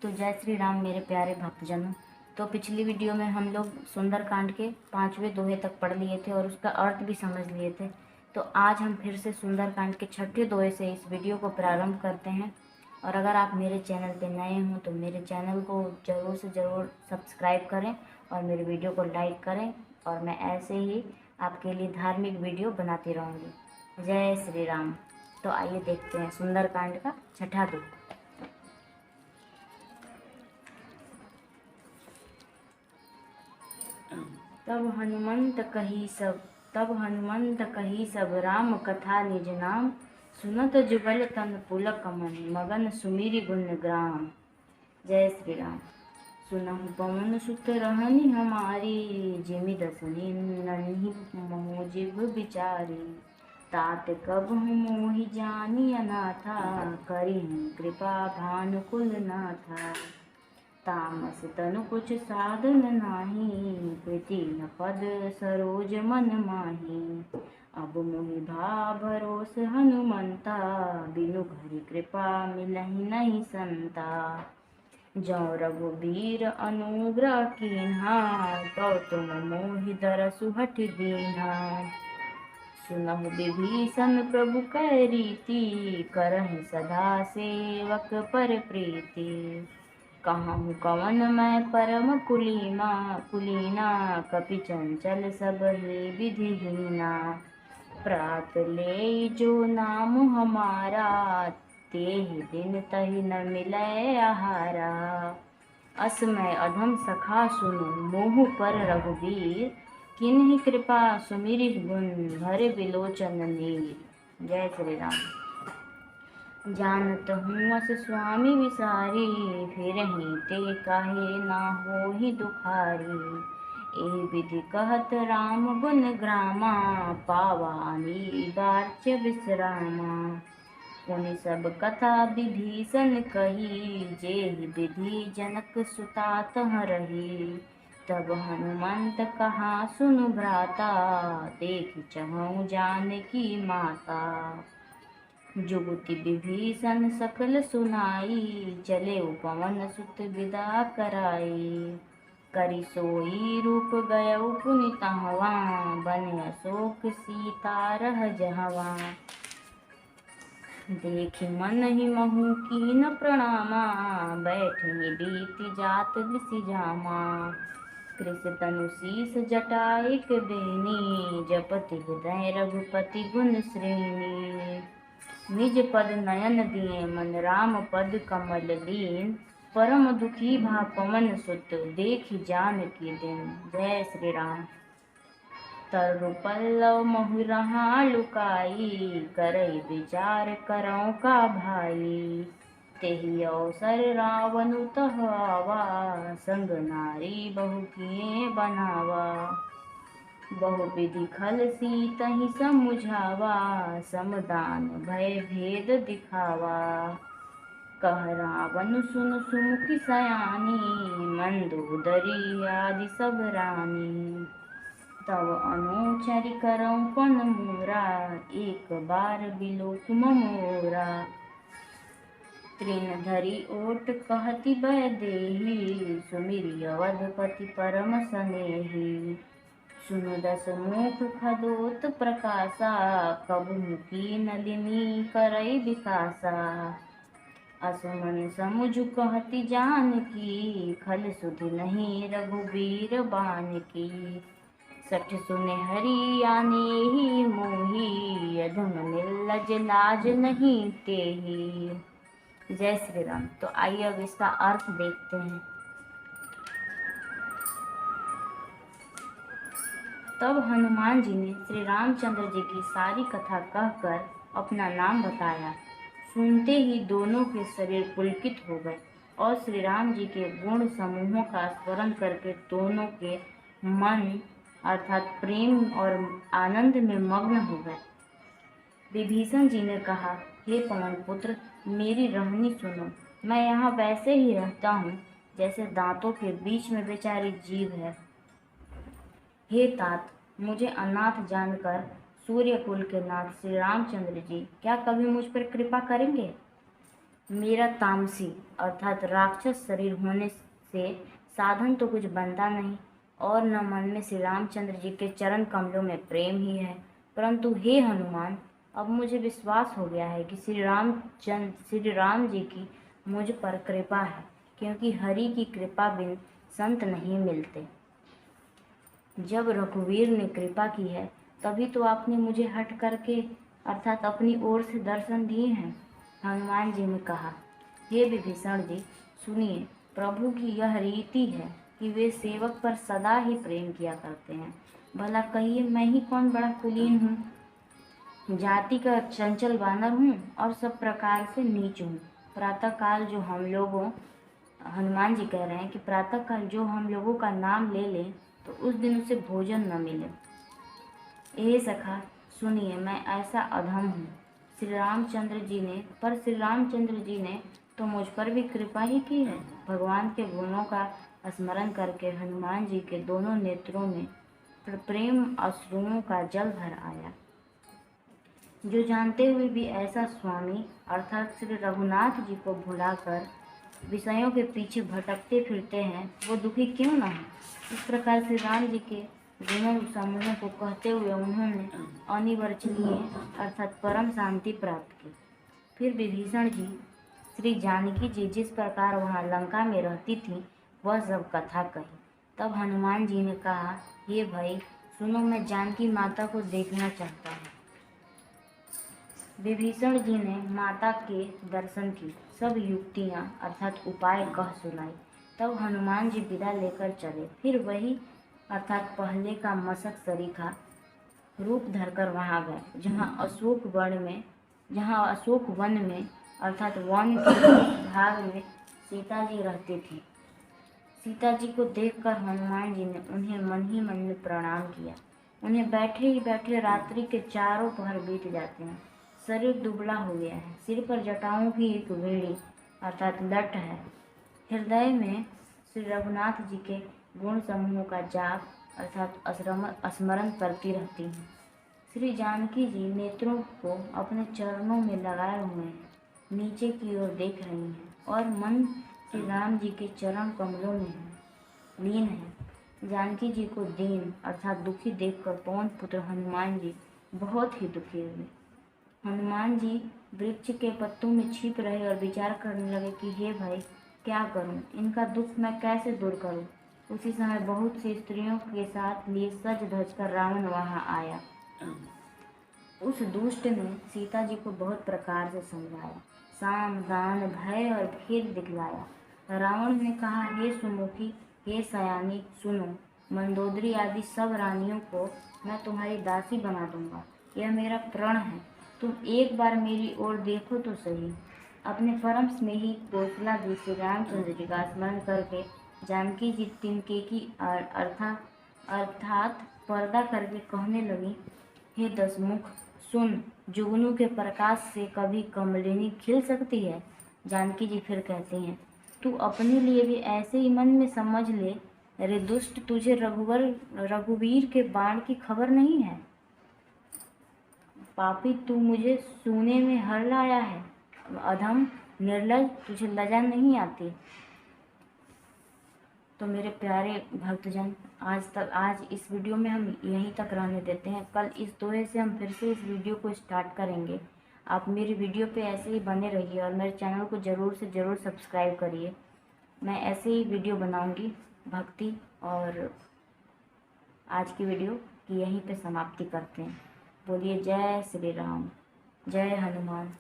तो जय श्री राम मेरे प्यारे भक्तजनों। तो पिछली वीडियो में हम लोग सुंदरकांड के 5वें दोहे तक पढ़ लिए थे और उसका अर्थ भी समझ लिए थे। तो आज हम फिर से सुंदरकांड के 6ठे दोहे से इस वीडियो को प्रारंभ करते हैं। और अगर आप मेरे चैनल पे नए हों तो मेरे चैनल को ज़रूर से ज़रूर सब्सक्राइब करें और मेरे वीडियो को लाइक करें, और मैं ऐसे ही आपके लिए धार्मिक वीडियो बनाती रहूँगी। जय श्री राम। तो आइए देखते हैं सुंदरकांड का 6ठा दोहा। तब हनुमंत कही सब राम कथा निज नाम, सुनत जुगल तन पुलक मन मगन सुमिरि गुण ग्राम। जय श्री राम। सुनहु पवन सुत रहनी हमारी, जिमि दसनी नन्ही मोह जिभ बिचारी। तात कबहु मोहि जानी अनाथा, करिहु कृपा भानुकुल नाथा। तामस तनु कुछ साधन नाही, प्रीति न पद सरोज मन माही। अब मोहि भा भरोस हनुमंता, बिनु घरि कृपा मिलहि नहीं संता। जौ रघुबीर अनुग्रह कीन्हा, तो तुम मोहि दरसु हठ दीन्हा। सुनहु विभीषण प्रभु कै रीति, करहि सदा सेवक पर प्रीति। कहूँ कवन मैं परम कुलीना, कपि चंचल सब ही विधिहीना। प्रात ले जो नाम हमारा, तेहि दिन तहि न मिलै आहारा। असमय अधम सखा सुनु मोहु पर रघुबीर, किन्हि कृपा सुमिरि गुण भरे बिलोचन नीर। जय श्री राम। जानत हूँ अस स्वामी विसारी, फिरहि ते काहे ना होहि दुखारी। एहि विधि कहत राम गुण ग्रामा, पावानी वाच्य विश्रामा। पुनि सब कथा विभीषण कही, जेहि विधि जनक सुता तह रही। तब हनुमंत कहा सुनु भ्राता, देखि चहु जानकी माता। जुगति विभीषण सकल सुनाई, चले पवन सुत विदा कराई। करि सोई रूप गयउ पुनि तहवा, बन अशोक सीता रह जहवा। देखि मन ही महु कीन प्रणामा, बैठहि बीति जात दिसि जामा। कृष तनु शीस जटाइक बेनी, जपति हृदय रघुपति गुण श्रेणी। निज पद नयन दिए मन राम पद कमल लीन, परम दुखी भा पवन सुत देखि जानकी दिन। जय श्री राम। तरु पल्लव महु रहा लुकाई, करई विचार करौ का भाई। तेहि अवसर रावण तह आवा, संग नारी बहु किए बनावा। बहु विधि खल सीतहि समुझावा, समदान भय भेद दिखावा। कह रावण सुन सुमुखि सयानी, मंदोदरी आदि सब रानी। तब अनुचरि करौ पन मोरा, एक बार बिलोक मोरा। तृण धरि ओट कहति भय देहि, सुमिरि अवधपति परम सनेहि। सुनु दस मुख खदोत प्रकाशा, कबहु कीन लिनि करई बिकासा। असमन समुझ कहति जानकी, खल सुधि नहीं रघुबीर बानकी। सठ सुने हरि आनेहि मोहि, अधम निर्लज लाज नहीं तेहि। जय श्री राम। तो आइए अब इसका अर्थ देखते हैं। तब हनुमान जी ने श्री रामचंद्र जी की सारी कथा कहकर अपना नाम बताया। सुनते ही दोनों के शरीर पुलकित हो गए और श्री राम जी के गुण समूहों का स्मरण करके दोनों के मन अर्थात प्रेम और आनंद में मग्न हो गए। विभीषण जी ने कहा, हे पवन पुत्र, मेरी रहनी सुनो। मैं यहाँ वैसे ही रहता हूँ जैसे दांतों के बीच में बेचारी जीभ है। हे तात, मुझे अनाथ जानकर सूर्यकुल के नाथ श्री रामचंद्र जी क्या कभी मुझ पर कृपा करेंगे? मेरा तामसी अर्थात राक्षस शरीर होने से साधन तो कुछ बनता नहीं, और न मन में श्री रामचंद्र जी के चरण कमलों में प्रेम ही है। परंतु हे हनुमान, अब मुझे विश्वास हो गया है कि श्री राम जी की मुझ पर कृपा है, क्योंकि हरि की कृपा बिन संत नहीं मिलते। जब रघुवीर ने कृपा की है तभी तो आपने मुझे हट करके अर्थात अपनी ओर से दर्शन दिए हैं। हनुमान जी ने कहा, हे विभीषण जी, सुनिए, प्रभु की यह रीति है कि वे सेवक पर सदा ही प्रेम किया करते हैं। भला कहिए, मैं ही कौन बड़ा कुलीन हूँ, जाति का चंचल वानर हूँ और सब प्रकार से नीच हूँ। प्रातःकाल जो हम लोगों हनुमान जी कह रहे हैं कि प्रातःकाल जो हम लोगों का नाम ले लें तो उस दिन उसे भोजन न मिले। हे सखा, सुनिए, मैं ऐसा अधम हूँ। श्री रामचंद्र जी ने तो मुझ पर भी कृपा ही की है। भगवान के गुणों का स्मरण करके हनुमान जी के दोनों नेत्रों में प्रेम अश्रुओं का जल भर आया। जो जानते हुए भी ऐसा स्वामी अर्थात श्री रघुनाथ जी को भुलाकर विषयों के पीछे भटकते फिरते हैं, वो दुखी क्यों न हो। इस प्रकार श्री राम जी के गुणों समूहों को कहते हुए उन्होंने अनिवर्चनीय अर्थात परम शांति प्राप्त की। फिर विभीषण जी श्री जानकी जी जिस प्रकार वहाँ लंका में रहती थी वह सब कथा कही। तब हनुमान जी ने कहा, हे भाई सुनो, मैं जानकी माता को देखना चाहता हूँ। विभीषण जी ने माता के दर्शन की सब युक्तियाँ अर्थात उपाय कह सुनाई। तब हनुमान जी विदा लेकर चले। फिर वही अर्थात पहले का मशक सरीखा रूप धरकर वहाँ गए जहाँ अशोक वन में अर्थात वन के भाग में सीता जी रहती थी। सीता जी को देखकर हनुमान जी ने उन्हें मन ही मन में प्रणाम किया। उन्हें बैठे ही बैठे रात्रि के चारों पहर बीत जाते हैं। शरीर दुबला हो गया है, सिर पर जटाओं की एक वेणी अर्थात लट है। हृदय में श्री रघुनाथ जी के गुण समूहों का जाप अर्थात स्मरण करती रहती हैं। श्री जानकी जी नेत्रों को अपने चरणों में लगाए हुए हैं, नीचे की ओर देख रही हैं और मन श्री राम जी के चरण कमलों में लीन है। जानकी जी को दीन अर्थात दुखी देखकर पवन पुत्र हनुमान जी बहुत ही दुखी हुए। हनुमान जी वृक्ष के पत्तों में छिप रहे और विचार करने लगे कि हे भाई, क्या करूं, इनका दुख मैं कैसे दूर करूं। उसी समय बहुत सी स्त्रियों के साथ लिए सज धज कर रावण वहां आया। उस दुष्ट ने सीता जी को बहुत प्रकार से समझाया, साम दान भय और भेद दिखलाया। रावण ने कहा, हे सुमुखी, हे सयानी, सुनो, मंदोदरी आदि सब रानियों को मैं तुम्हारी दासी बना दूंगा, यह मेरा प्रण है। तुम एक बार मेरी ओर देखो तो सही। अपने परम स्नेही कौशला जी श्री रामचंद्र जी का स्मरण करके जानकी जी तिनके की अर्थात पर्दा करके कहने लगी, हे दशमुख, सुन, जुगनू के प्रकाश से कभी कमलिनी खिल सकती है। जानकी जी फिर कहती हैं, तू अपने लिए भी ऐसे ही मन में समझ ले। अरे दुष्ट, तुझे रघुवीर के बाण की खबर नहीं है। पापी, तू मुझे सूने में हर लाया है। अधम निर्लज, तुझे लज्जा नहीं आती। तो मेरे प्यारे भक्तजन, आज इस वीडियो में हम यहीं तक रहने देते हैं। कल इस दोहे से हम फिर से इस वीडियो को स्टार्ट करेंगे। आप मेरी वीडियो पे ऐसे ही बने रहिए और मेरे चैनल को ज़रूर से ज़रूर सब्सक्राइब करिए। मैं ऐसे ही वीडियो बनाऊंगी भक्ति। और आज की वीडियो की यहीं पे समाप्ति करते हैं। बोलिए जय श्री राम, जय हनुमान।